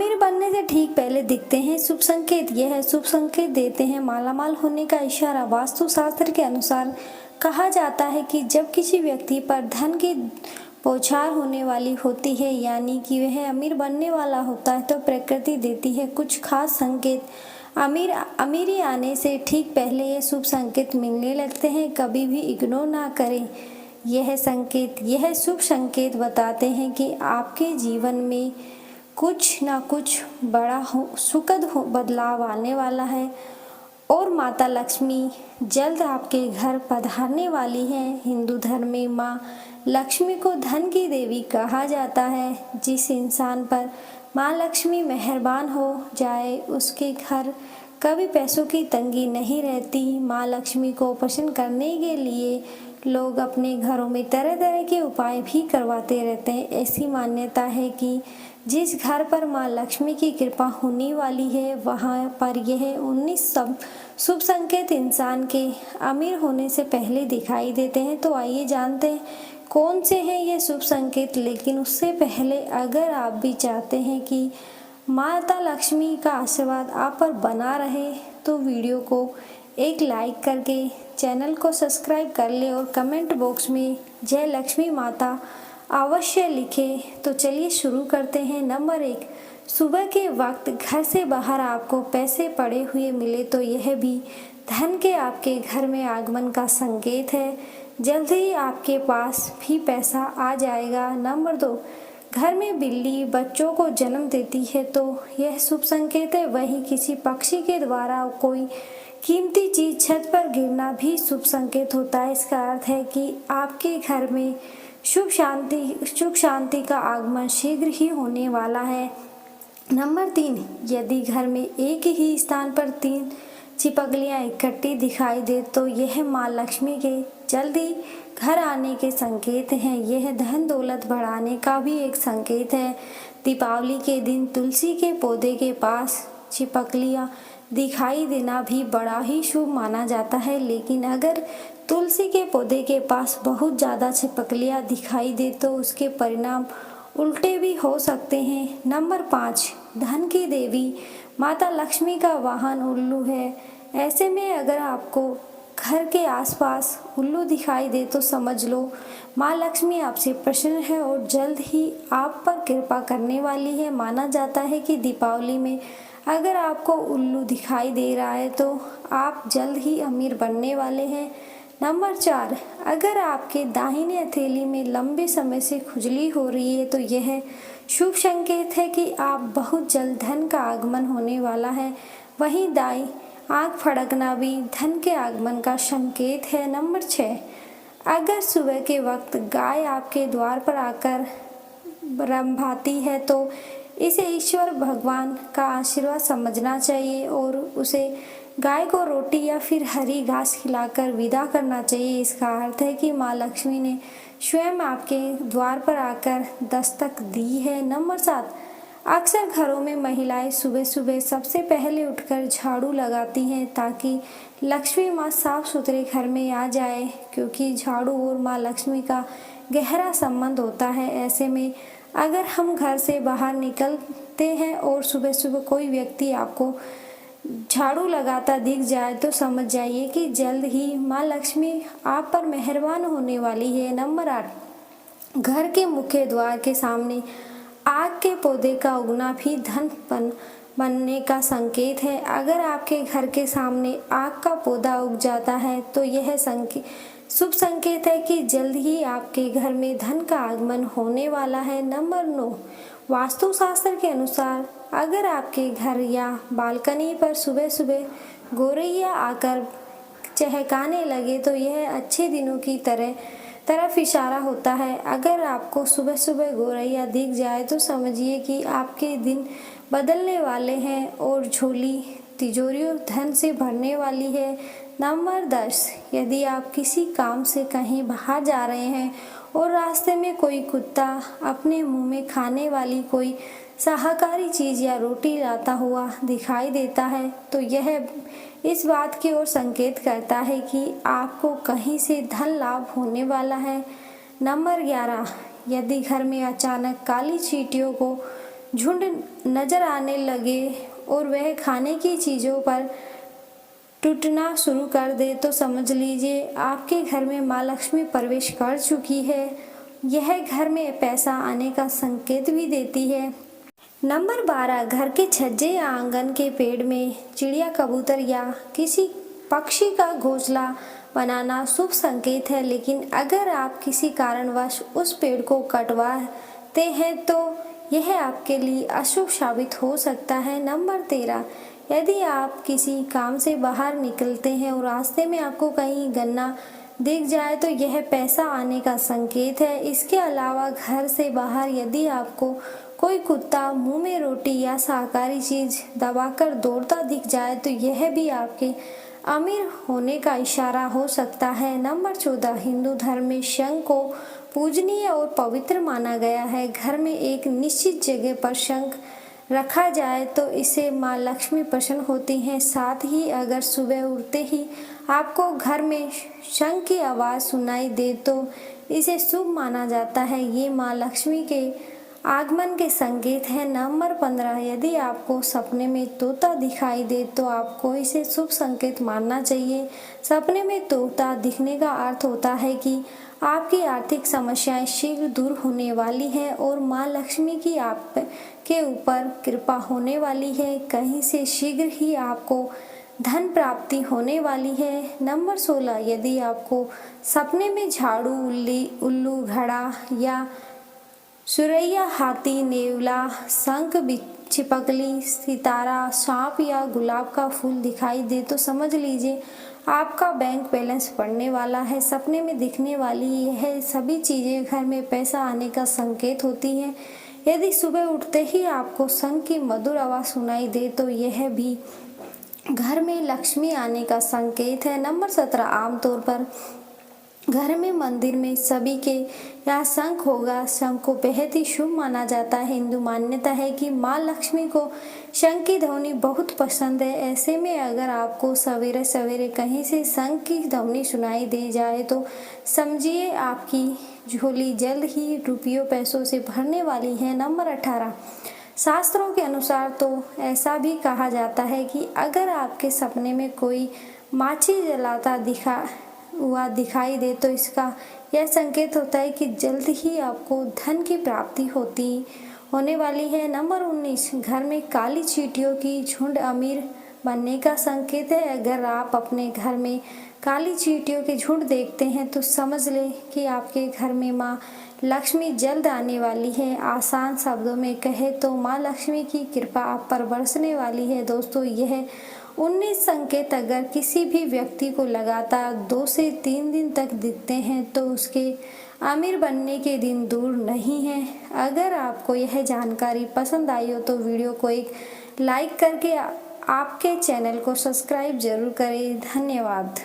अमीर बनने से ठीक पहले दिखते हैं शुभ संकेत। यह शुभ संकेत देते हैं मालामाल होने का इशारा। वास्तुशास्त्र के अनुसार कहा जाता है कि जब किसी व्यक्ति पर धन की बौछार होने वाली होती है, यानी कि वह अमीर बनने वाला होता है, तो प्रकृति देती है कुछ खास संकेत। अमीरी आने से ठीक पहले ये शुभ संकेत मिलने लगते हैं। कभी भी इग्नोर ना करें यह शुभ संकेत बताते हैं कि आपके जीवन में कुछ ना कुछ बड़ा सुखद बदलाव आने वाला है और माता लक्ष्मी जल्द आपके घर पधारने वाली है। हिंदू धर्म में माँ लक्ष्मी को धन की देवी कहा जाता है। जिस इंसान पर माँ लक्ष्मी मेहरबान हो जाए उसके घर कभी पैसों की तंगी नहीं रहती। माँ लक्ष्मी को प्रसन्न करने के लिए लोग अपने घरों में तरह तरह के उपाय भी करवाते रहते हैं। ऐसी मान्यता है कि जिस घर पर माँ लक्ष्मी की कृपा होने वाली है वहाँ पर यह 19 शुभ संकेत इंसान के अमीर होने से पहले दिखाई देते हैं। तो आइए जानते हैं कौन से हैं ये शुभ संकेत। लेकिन उससे पहले अगर आप भी चाहते हैं कि माता लक्ष्मी का आशीर्वाद आप पर बना रहे तो वीडियो को एक लाइक करके चैनल को सब्सक्राइब कर ले और कमेंट बॉक्स में जय लक्ष्मी माता अवश्य लिखें। तो चलिए शुरू करते हैं। नंबर 1, सुबह के वक्त घर से बाहर आपको पैसे पड़े हुए मिले तो यह भी धन के आपके घर में आगमन का संकेत है। जल्द ही आपके पास भी पैसा आ जाएगा। नंबर 2, घर में बिल्ली बच्चों को जन्म देती है तो यह शुभ संकेत है। वहीं किसी पक्षी के द्वारा कोई कीमती चीज छत पर गिरना भी शुभ संकेत होता है। इसका अर्थ है कि आपके घर में सुख शांति का आगमन शीघ्र ही होने वाला है। नंबर 3, यदि घर में एक ही स्थान पर 3 छिपकलियां इकट्ठी दिखाई दे तो यह माँ लक्ष्मी के जल्दी घर आने के संकेत हैं। यह धन दौलत बढ़ाने का भी एक संकेत है। दीपावली के दिन तुलसी के पौधे के पास छिपकलियां दिखाई देना भी बड़ा ही शुभ माना जाता है। लेकिन अगर तुलसी के पौधे के पास बहुत ज़्यादा छिपकलियां दिखाई दे तो उसके परिणाम उल्टे भी हो सकते हैं। नंबर 5, धन की देवी माता लक्ष्मी का वाहन उल्लू है। ऐसे में अगर आपको घर के आसपास उल्लू दिखाई दे तो समझ लो माँ लक्ष्मी आपसे प्रसन्न है और जल्द ही आप पर कृपा करने वाली है। माना जाता है कि दीपावली में अगर आपको उल्लू दिखाई दे रहा है तो आप जल्द ही अमीर बनने वाले हैं। नंबर 4, अगर आपके दाहिने हथेली में लंबे समय से खुजली हो रही है तो यह शुभ संकेत है कि आप बहुत जल्द धन का आगमन होने वाला है। वहीं दाईं आंख फड़कना भी धन के आगमन का संकेत है। नंबर 6, अगर सुबह के वक्त गाय आपके द्वार पर आकर रंभाती है तो इसे ईश्वर भगवान का आशीर्वाद समझना चाहिए और उसे गाय को रोटी या फिर हरी घास खिलाकर विदा करना चाहिए। इसका अर्थ है कि माँ लक्ष्मी ने स्वयं आपके द्वार पर आकर दस्तक दी है। नंबर 7, अक्सर घरों में महिलाएं सुबह सुबह सबसे पहले उठकर झाड़ू लगाती हैं ताकि लक्ष्मी माँ साफ सुथरे घर में आ जाए, क्योंकि झाड़ू और माँ लक्ष्मी का गहरा संबंध होता है। ऐसे में अगर हम घर से बाहर निकलते हैं और सुबह सुबह कोई व्यक्ति आपको झाड़ू लगाता दिख जाए तो समझ जाइए कि जल्द ही माँ लक्ष्मी आप पर मेहरबान होने वाली है। नंबर 8, घर के मुख्य द्वार के सामने आग के पौधे का उगना भी धन बनने का संकेत है। अगर आपके घर के सामने आग का पौधा उग जाता है तो यह शुभ संकेत है कि जल्द ही आपके घर में धन का आगमन होने वाला है। नंबर 9, वास्तुशास्त्र के अनुसार अगर आपके घर या बालकनी पर सुबह सुबह गौरैया आकर चहकाने लगे तो यह अच्छे दिनों की तरफ इशारा होता है। अगर आपको सुबह सुबह गौरैया दिख जाए तो समझिए कि आपके दिन बदलने वाले हैं और झोली तिजोरी धन से भरने वाली है। नंबर 10, यदि आप किसी काम से कहीं बाहर जा रहे हैं और रास्ते में कोई कुत्ता अपने मुंह में खाने वाली कोई शाकाहारी चीज़ या रोटी लाता हुआ दिखाई देता है तो यह इस बात की ओर संकेत करता है कि आपको कहीं से धन लाभ होने वाला है। नंबर 11, यदि घर में अचानक काली चींटियों को झुंड नजर आने लगे और वह खाने की चीज़ों पर टूटना शुरू कर दे तो समझ लीजिए आपके घर में माँ लक्ष्मी प्रवेश कर चुकी है। यह घर में पैसा आने का संकेत भी देती है। नंबर 12, घर के छज्जे या आंगन के पेड़ में चिड़िया, कबूतर या किसी पक्षी का घोंसला बनाना शुभ संकेत है, लेकिन अगर आप किसी कारणवश उस पेड़ को कटवाते हैं तो यह आपके लिए अशुभ साबित हो सकता है। नंबर 13, यदि आप किसी काम से बाहर निकलते हैं और रास्ते में आपको कहीं गन्ना दिख जाए तो यह पैसा आने का संकेत है। इसके अलावा घर से बाहर यदि आपको कोई कुत्ता मुंह में रोटी या शाकाहारी चीज दबाकर दौड़ता दिख जाए तो यह भी आपके अमीर होने का इशारा हो सकता है। नंबर 14, हिंदू धर्म में शंख को पूजनीय और पवित्र माना गया है। घर में एक निश्चित जगह पर शंख रखा जाए तो इससे माँ लक्ष्मी प्रसन्न होती हैं। साथ ही अगर सुबह उठते ही आपको घर में शंख की आवाज़ सुनाई दे तो इसे शुभ माना जाता है। ये माँ लक्ष्मी के आगमन के संकेत है। नंबर 15, यदि आपको सपने में तोता दिखाई दे तो आपको इसे शुभ संकेत मानना चाहिए। सपने में तोता दिखने का अर्थ होता है कि आपकी आर्थिक समस्याएं शीघ्र दूर होने वाली हैं और माँ लक्ष्मी की आप के ऊपर कृपा होने वाली है। कहीं से शीघ्र ही आपको धन प्राप्ति होने वाली है। नंबर 16, यदि आपको सपने में झाड़ू, उल्लू, घड़ा या सुरैया, हाथी, नेवला, शंख, छिपकली, सितारा, सांप या गुलाब का फूल दिखाई दे तो समझ लीजिए आपका बैंक बैलेंस बढ़ने वाला है। सपने में दिखने वाली यह सभी चीज़ें घर में पैसा आने का संकेत होती हैं। यदि सुबह उठते ही आपको शंख की मधुर आवाज़ सुनाई दे तो यह भी घर में लक्ष्मी आने का संकेत है। नंबर 17, आमतौर पर घर में, मंदिर में सभी के यहाँ शंख होगा। शंख को बेहद ही शुभ माना जाता है। हिंदू मान्यता है कि माँ लक्ष्मी को शंख की ध्वनि बहुत पसंद है। ऐसे में अगर आपको सवेरे सवेरे कहीं से शंख की ध्वनि सुनाई दे जाए तो समझिए आपकी झोली जल्द ही रुपयों पैसों से भरने वाली है। नंबर 18, शास्त्रों के अनुसार तो ऐसा भी कहा जाता है कि अगर आपके सपने में कोई माचिस जलाता दिखाई दे तो इसका यह संकेत होता है कि जल्द ही आपको धन की प्राप्ति होने वाली है। नंबर 19, घर में काली चींटियों की झुंड अमीर बनने का संकेत है। अगर आप अपने घर में काली चींटियों के झुंड देखते हैं तो समझ लें कि आपके घर में माँ लक्ष्मी जल्द आने वाली है। आसान शब्दों में कहे तो माँ लक्ष्मी की कृपा आप पर बरसने वाली है। दोस्तों, यह 19 संकेत अगर किसी भी व्यक्ति को लगातार 2 से 3 दिन तक दिखते हैं तो उसके अमीर बनने के दिन दूर नहीं है। अगर आपको यह जानकारी पसंद आई हो तो वीडियो को एक लाइक करके आपके चैनल को सब्सक्राइब जरूर करें। धन्यवाद।